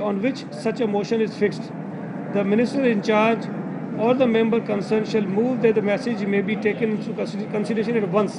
on which such a motion is fixed, the minister in charge or the member concerned shall move that the message may be taken into consideration at once.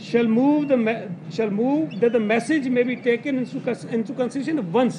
shall move that the message may be taken into consideration once।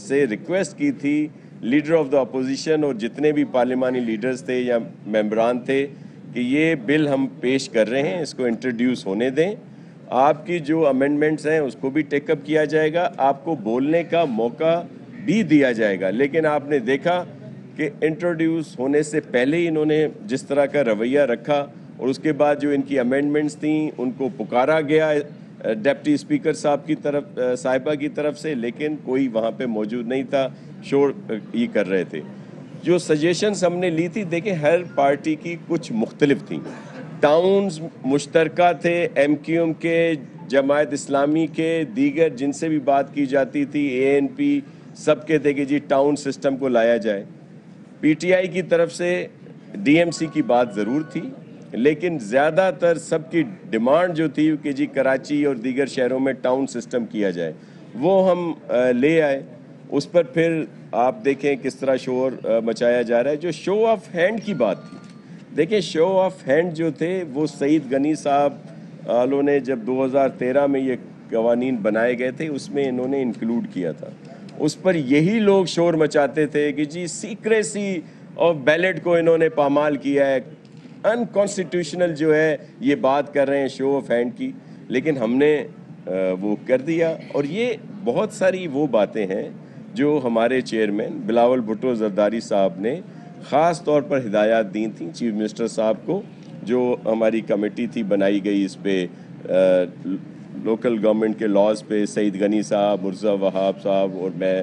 سے request کی تھی leader of the opposition اور جتنے بھی پارلیمانی leaders تھے یا ممبران تھے کہ یہ بل ہم پیش کر رہے ہیں، اس کو انٹروڈیوس ہونے دیں، آپ کی جو امینڈمنٹس ہیں اس کو بھی ٹیک اپ کیا جائے گا، آپ کو بولنے کا موقع بھی دیا جائے گا۔ لیکن آپ نے دیکھا کہ انٹروڈیوس ہونے سے پہلے ہی انہوں نے جس طرح کا رویہ رکھا، اور اس کے بعد جو ان کی امینڈمنٹس تھیں ان کو پکارا گیا ڈپٹی اسپیکر صاحبہ کی طرف سے، لیکن کوئی وہاں پہ موجود نہیں تھا، شور یہ کر رہے تھے۔ جو سجیشنز ہم نے لی تھی، دیکھیں ہر پارٹی کی کچھ مختلف تھیں، ٹاؤنز مشترکہ تھے، ایم کیو ایم کے، جماعت اسلامی کے، دیگر جن سے بھی بات کی جاتی تھی، اے این پی، سب کہتے کہ جی ٹاؤن سسٹم کو لایا جائے۔ پی ٹی آئی کی طرف سے ڈی ایم سی کی بات ضرور تھی، لیکن زیادہ تر سب کی ڈیمانڈ جو تھی کہ جی کراچی اور دیگر شہروں میں ٹاؤن سسٹم کیا جائے، وہ ہم لے آئے۔ اس پر پھر آپ دیکھیں کس طرح شور مچایا جا رہا ہے۔ جو شو آف ہینڈ کی بات تھی، دیکھیں شو آف ہینڈ جو تھے وہ سعید غنی صاحب والوں نے جب 2013 میں یہ قوانین بنائے گئے تھے اس میں انہوں نے انکلوڈ کیا تھا، اس پر یہی لوگ شور مچاتے تھے کہ جی سیکریسی آف بیلٹ کو انہوں نے پامال کیا ہے، ان کانسٹیٹیوشنل جو ہے یہ بات کر رہے ہیں شو آف ہینڈ کی، لیکن ہم نے وہ کر دیا۔ اور یہ بہت ساری وہ باتیں ہیں جو ہمارے چیئرمین بلاول بھٹو زرداری صاحب نے خاص طور پر ہدایات دی تھیں چیف منسٹر صاحب کو، جو ہماری کمیٹی تھی بنائی گئی اس پہ لوکل گورنمنٹ کے لاز پہ، سعید غنی صاحب، مرزا وہاب صاحب اور میں،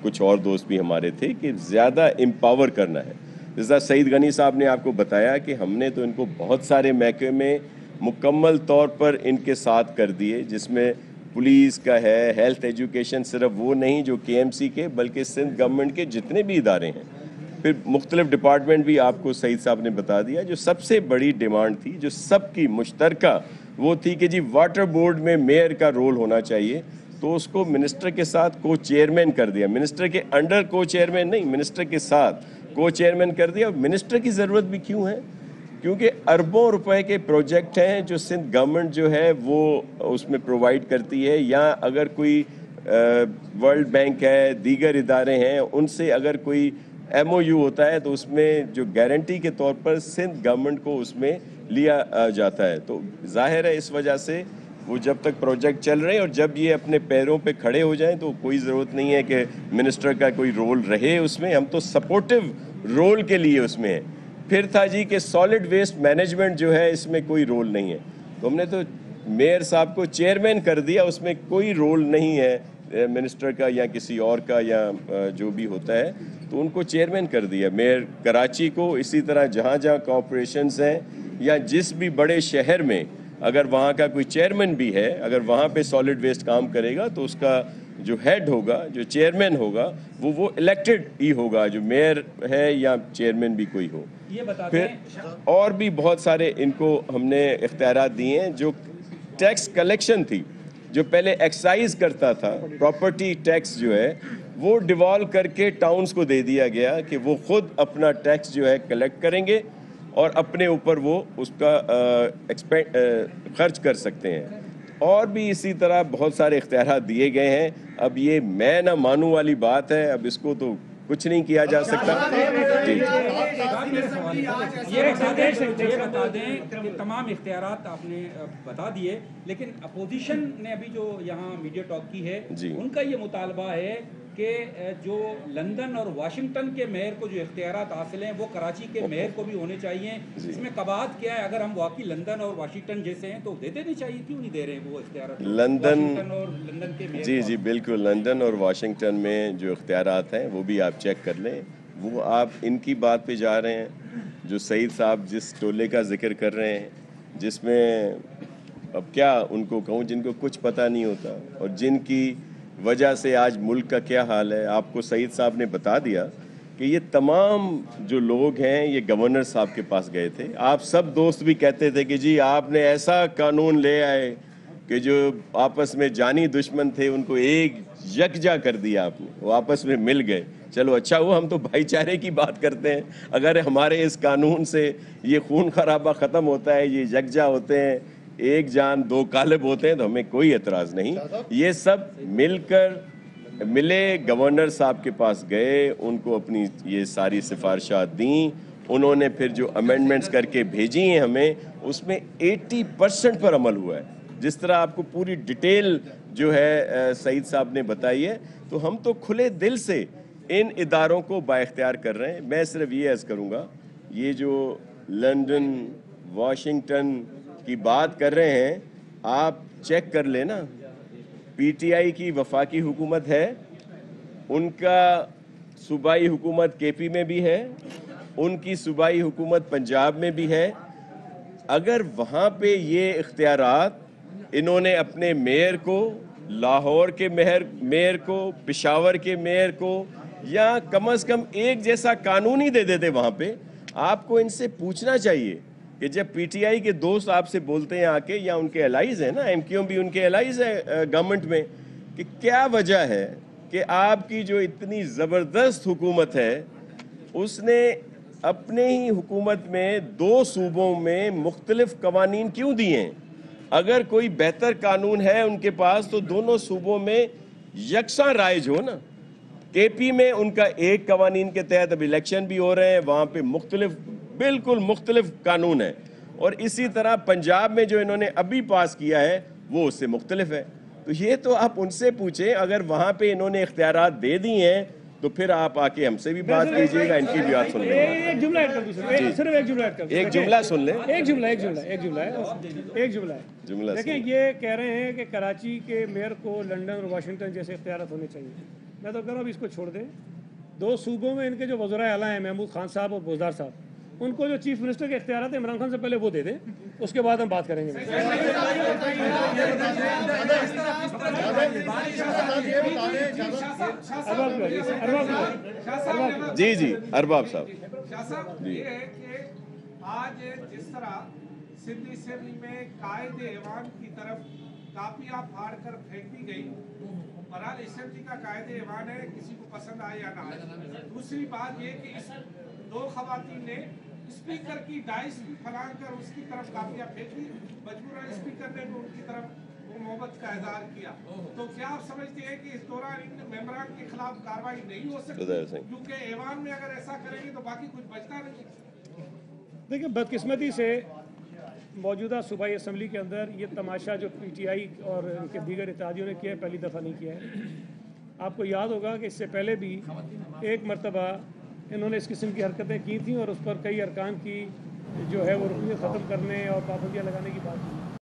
کچھ اور دوست بھی ہمارے تھے، کہ زیادہ امپاور کرنا ہے۔ جیسا سعید غنی صاحب نے آپ کو بتایا کہ ہم نے تو ان کو بہت سارے محکمے میں مکمل طور پر ان کے ساتھ کر دیے، جس میں پولیس کا ہے، ہیلتھ ایجوکیشن، صرف وہ نہیں جو کے ایم سی کے بلکہ سندھ گورنمنٹ کے جتنے بھی ادارے ہیں، پھر مختلف ڈپارٹمنٹ بھی آپ کو سعید صاحب نے بتا دیا۔ جو سب سے بڑی ڈیمانڈ تھی جو سب کی مشترکہ، وہ تھی کہ جی واٹر بورڈ میں میئر کا رول ہونا چاہیے، تو اس کو منسٹر کے ساتھ کو چیئرمین کر دیا، منسٹر کے انڈر کو چیئرمین نہیں، منسٹر کے ساتھ کو چیئرمین کر دیا۔ منسٹر کی ضرورت بھی کیوں ہے؟ کیونکہ اربوں روپے کے پروجیکٹ ہیں جو سندھ گورنمنٹ جو ہے وہ اس میں پرووائڈ کرتی ہے، یا اگر کوئی ورلڈ بینک ہے، دیگر ادارے ہیں، ان سے اگر کوئی ایم او یو ہوتا ہے تو اس میں جو گارنٹی کے طور پر سندھ گورنمنٹ کو اس میں لیا جاتا ہے۔ تو ظاہر ہے اس وجہ سے وہ جب تک پروجیکٹ چل رہے ہیں اور جب یہ اپنے پیروں پہ کھڑے ہو جائیں تو کوئی ضرورت نہیں ہے کہ منسٹر کا کوئی رول رہے اس میں، ہم تو سپورٹو رول کے لیے اس میں ہیں۔ پھر تھا جی کہ سالڈ ویسٹ مینجمنٹ جو ہے اس میں کوئی رول نہیں ہے، تو ہم نے تو میئر صاحب کو چیئرمین کر دیا، اس میں کوئی رول نہیں ہے منسٹر کا یا کسی اور کا یا جو بھی ہوتا ہے، تو ان کو چیئرمین کر دیا۔ میئر کراچی کو اسی طرح جہاں جہاں کارپوریشنز ہیں یا جس بھی بڑے شہر میں اگر وہاں کا کوئی چیئرمین بھی ہے، اگر وہاں پہ سالڈ ویسٹ کام کرے گا تو اس کا جو ہیڈ ہوگا، جو چیئرمین ہوگا، وہ الیکٹڈ ہی ہوگا، جو میئر ہے یا چیئرمین بھی کوئی ہو۔ پھر اور بھی بہت سارے ان کو ہم نے اختیارات دیے ہیں۔ جو ٹیکس کلیکشن تھی، جو پہلے ایکسائز کرتا تھا، پراپرٹی ٹیکس جو ہے وہ ڈیوالو کر کے ٹاؤنز کو دے دیا گیا کہ وہ خود اپنا ٹیکس جو ہے کلیکٹ کریں گے اور اپنے اوپر وہ اس کا خرچ کر سکتے ہیں۔ اور بھی اسی طرح بہت سارے اختیارات دیے گئے ہیں۔ اب یہ میں نہ مانوں والی بات ہے، اب اس کو تو کچھ نہیں کیا جا سکتا۔ یہ بتا دیں کہ تمام اختیارات آپ نے بتا دیے، لیکن اپوزیشن نے ابھی جو یہاں میڈیا ٹاک کی ہے ان کا یہ مطالبہ ہے کہ جو لندن اور واشنگٹن کے میئر کو جو اختیارات حاصل ہیں وہ کراچی کے میئر کو بھی ہونے چاہیے۔ اس میں قباحت کیا ہے؟ اگر ہم واقعی لندن اور واشنگٹن جیسے ہیں تو دے دینے چاہیے، کیوں نہیں دے رہے وہ اختیارات لندن اور لندن کے میئر؟ جی بالکل، لندن اور واشنگٹن میں جو اختیارات ہیں وہ بھی آپ چیک کر لیں۔ وہ آپ ان کی بات پہ جا رہے ہیں جو سعید صاحب جس ٹولے کا ذکر کر رہے ہیں، جس میں اب کیا ان کو کہوں، جن کو کچھ پتہ نہیں ہوتا اور جن کی وجہ سے آج ملک کا کیا حال ہے۔ آپ کو سعید صاحب نے بتا دیا کہ یہ تمام جو لوگ ہیں یہ گورنر صاحب کے پاس گئے تھے۔ آپ سب دوست بھی کہتے تھے کہ جی آپ نے ایسا قانون لے آئے کہ جو آپس میں جانی دشمن تھے ان کو ایک یکجا کر دیا، آپ نے، وہ آپس میں مل گئے۔ چلو اچھا ہوا، ہم تو بھائی چارے کی بات کرتے ہیں۔ اگر ہمارے اس قانون سے یہ خون خرابہ ختم ہوتا ہے، یہ یکجا ہوتے ہیں، ایک جان دو قالب ہوتے ہیں، تو ہمیں کوئی اعتراض نہیں۔ یہ سب مل کر ملے، گورنر صاحب کے پاس گئے، ان کو اپنی یہ ساری سفارشات دیں، انہوں نے پھر جو امینڈمنٹس کر کے بھیجی ہیں ہمیں، اس میں 80% پر عمل ہوا ہے، جس طرح آپ کو پوری ڈیٹیل جو ہے سعید صاحب نے بتائی ہے. تو ہم تو کھلے دل سے ان اداروں کو بااختیار کر رہے ہیں. میں صرف یہ عرض کروں گا، یہ جو لندن، واشنگٹن کی بات کر رہے ہیں، آپ چیک کر لیں نا. پی ٹی آئی کی وفاقی حکومت ہے، ان کا صوبائی حکومت کے پی میں بھی ہے، ان کی صوبائی حکومت پنجاب میں بھی ہے. اگر وہاں پہ یہ اختیارات انہوں نے اپنے میئر کو، لاہور کے میئر کو، پشاور کے میئر کو، یا کم از کم ایک جیسا قانون ہی دے دیتے وہاں پہ. آپ کو ان سے پوچھنا چاہیے کہ جب پی ٹی آئی کے دوست آپ سے بولتے ہیں آ کے، یا ان کے الائز ہیں نا، ایم کیو بھی ان کے الائز ہے گورنمنٹ میں، کہ کیا وجہ ہے کہ آپ کی جو اتنی زبردست حکومت ہے، اس نے اپنے ہی حکومت میں 2 صوبوں میں مختلف قوانین کیوں دیے ہیں؟ اگر کوئی بہتر قانون ہے ان کے پاس تو دونوں صوبوں میں یکساں رائج ہو نا. کے پی میں ان کا ایک قوانین کے تحت اب الیکشن بھی ہو رہے ہیں، وہاں پہ بالکل مختلف قانون ہے. اور اسی طرح پنجاب میں جو انہوں نے ابھی پاس کیا ہے وہ اس سے مختلف ہے. تو یہ تو آپ ان سے پوچھیں، اگر وہاں پہ انہوں نے اختیارات دے دی ہیں تو پھر آپ آ کے ہم سے بھی بات کیجئے گا، ان کی بھی بات سن لیں. ایک جملہ ایڈ کر دوں سر، صرف ایک جملہ ایڈ کر دوں. ایک جملہ سن لیں. ایک جملہ ہے. دیکھیں، یہ کہہ رہے ہیں کہ کراچی کے میئر کو لنڈن اور واشنگٹن جیسے اختیارات ہونے چاہیے. میں تو کہہ رہا ہوں اب اس کو چھوڑ دیں. 2 صوبوں میں ان کے جو وزراء اعلیٰ ہیں، محمود خان صاحب اور بوزدار صاحب، ان کو جو چیف منسٹر کے اختیارات ہیں عمران خان سے پہلے وہ دے دیں، اس کے بعد ہم بات کریں گے. جی ارباب صاحب. شاہ صاحب، یہ ہے کہ آج جس طرح سندھ اسمبلی میں قائد ایوان کی طرف کاپیاں پھاڑ کر پھینک دی گئی، بہرحال اسمبلی کا قائد ایوان ہے، کسی کو پسند آئے یا نہ آئے. دوسری بات یہ کہ اس 2 خواتین نے اسپیکر کی ڈائس بھی پھلانگ کر اس کی طرف کاپیاں پھینکی، مجبوراً اسپیکر نے ان کی طرف وہ محبت کا اظہار کیا. تو کیا آپ سمجھتے ہیں کہ اس دوران ان ممبران کے خلاف کارروائی نہیں ہو سکتی؟ کیونکہ ایوان میں اگر ایسا کریں گے تو باقی کچھ بچتا نہیں. دیکھیں، بدقسمتی سے موجودہ صوبائی اسمبلی کے اندر یہ تماشا جو پی ٹی آئی اور ان کے دیگر اتحادیوں نے کیا ہے، پہلی دفعہ نہیں کیا ہے. آپ کو یاد ہوگا کہ اس سے پہلے بھی ایک مرتبہ انہوں نے اس قسم کی حرکتیں کی تھیں اور اس پر کئی ارکان کی جو ہے وہ رکنیت ختم کرنے اور پابندیاں لگانے کی بات کی.